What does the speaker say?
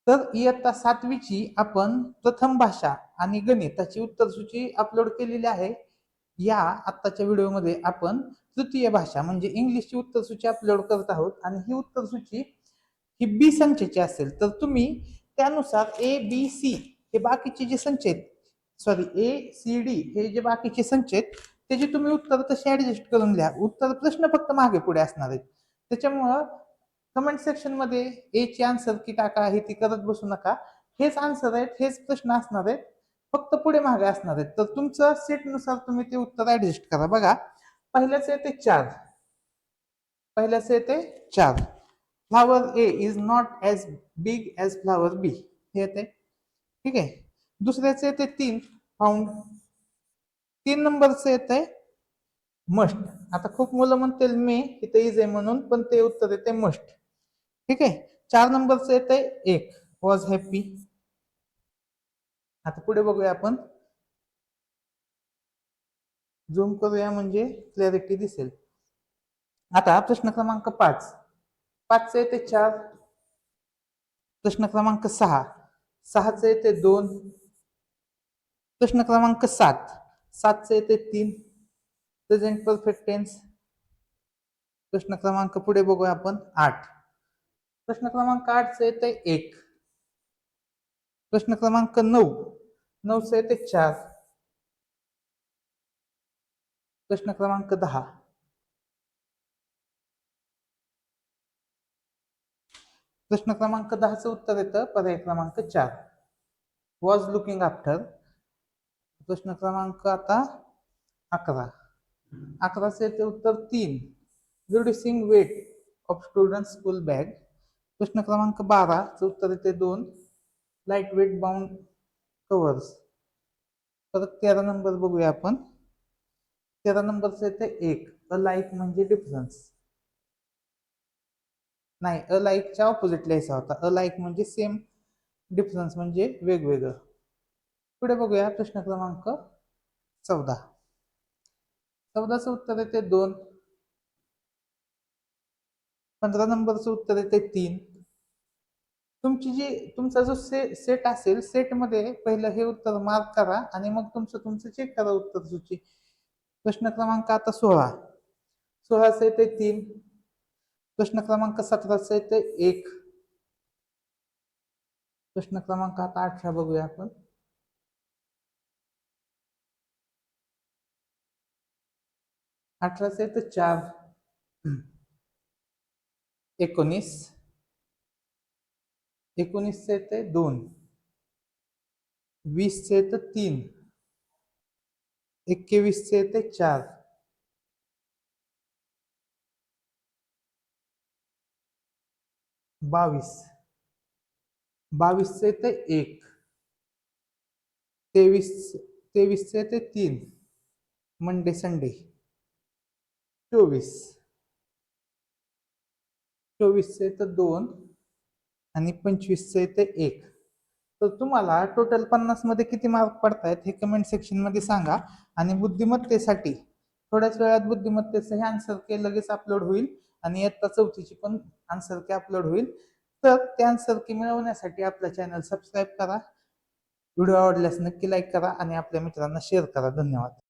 तर इयत्ता 7वीची आपण प्रथम भाषा आणि गणिताची उत्तरसूची अपलोड केलेली आहे. या आत्ताच्या व्हिडिओमध्ये आपण तृतीय भाषा म्हणजे इंग्लिशची उत्तरसूची अपलोड करत आहोत आणि ही उत्तरसूची ही बी संख्येची असेल तर तुम्ही त्यानुसार ए बी सी हे बाकीचे जे संच आहेत, सॉरी ए सी डी हे जे बाकीचे संच आहेत त्याची तुम्ही उत्तर तशी ऍडजस्ट करून लिहा. उत्तर प्रश्न फक्त मागे पुढे असणार आहेत. त्याच्यामुळं कमेंट सेक्शन मध्ये ए ची आन्सर की टाका आहे ती करत बसू नका. हेच आन्सर आहेत, हेच प्रश्न असणार आहेत, फक्त पुढे मागे असणार आहेत. तर तुमचं सेट नुसार तुम्ही ते उत्तर ऍडजस्ट करा. बघा, पहिल्याच येते 4, पहिल्याच येते 4. Flower A is not as big as flower B हे येते. ठीक आहे. दुसऱ्याचं येते 3 पाऊंड. 3 नंबरचं येते मस्ट. आता खूप मुलं म्हणतील मे इथे इज आहे म्हणून, पण ते उत्तर येते मस्ट. ठीक आहे. 4 नंबरचं येते 1 वॉज हॅपी. आता पुढे बघूया आपण, झूम करूया म्हणजे क्लॅरिटी दिसेल. आता प्रश्न क्रमांक 5. 5 येते 4. प्रश्न क्रमांक 6. 6 येते 2. प्रश्न क्रमांक 7. 7 येते 3. Present perfect tense. प्रश्न क्रमांक पुढे बघूया आपण 8. प्रश्न क्रमांक 8 येते 1. प्रश्न क्रमांक 9. 9 येते 4. प्रश्न क्रमांक 10. प्रश्न क्रमांक 10चं उत्तर येतं पर्याय क्रमांक 4 वॉज लुकिंग आफ्टर. प्रश्न क्रमांक आता 11. 11चं येते उत्तर 3 reducing weight of student school bag. प्रश्न क्रमांक 12चं उत्तर येते 2 लाईट वेट बाउंड कव्हर्स. परत 13 नंबर बघूया आपण. 13 नंबरचं येते 1 अलाइक म्हणजे डिफरन्स. नाही, अलाइकच्या ऑपोजिट लिहायचा होता. अलाइक म्हणजे सेम, डिफरन्स म्हणजे वेगवेगळं. पुढे बघूया प्रश्न क्रमांक 14. 14चं उत्तर येते 2. 15 नंबरचं उत्तर येते 3. तुमचा जो सेट असेल सेटमध्ये पहिलं हे उत्तर मार्क करा आणि मग तुमचं चेक करा उत्तर सूची. प्रश्न क्रमांक आता 16. 16चं येते 3. प्रश्न क्रमांक 17चं येते 1. प्रश्न क्रमांक आता 18 बघूया आपण. 18चं येते 4. 19. 19चं येते 2. 20चं येते 3. 21चं येते 4. 22. 22चं येते 1. 23चं येते 3 मंडे संडे. 24चं येतं 2 आणि 25चं येतं 1. तर तुम्हाला टोटल 50 मध्ये किती मार्क पडतायत हे कमेंट सेक्शन मध्ये सांगा. आणि बुद्धिमत्तेसाठी थोड्याच वेळात बुद्धिमत्तेचं हे आन्सर के लगेच अपलोड होईल आणि इयत्ता 4थीची पण आन्सर के अपलोड होईल. तर ते आन्सर की मिळवण्यासाठी आपला चॅनल सबस्क्राईब करा. व्हिडिओ आवडल्यास नक्की लाईक करा आणि आपल्या मित्रांना शेअर करा. धन्यवाद.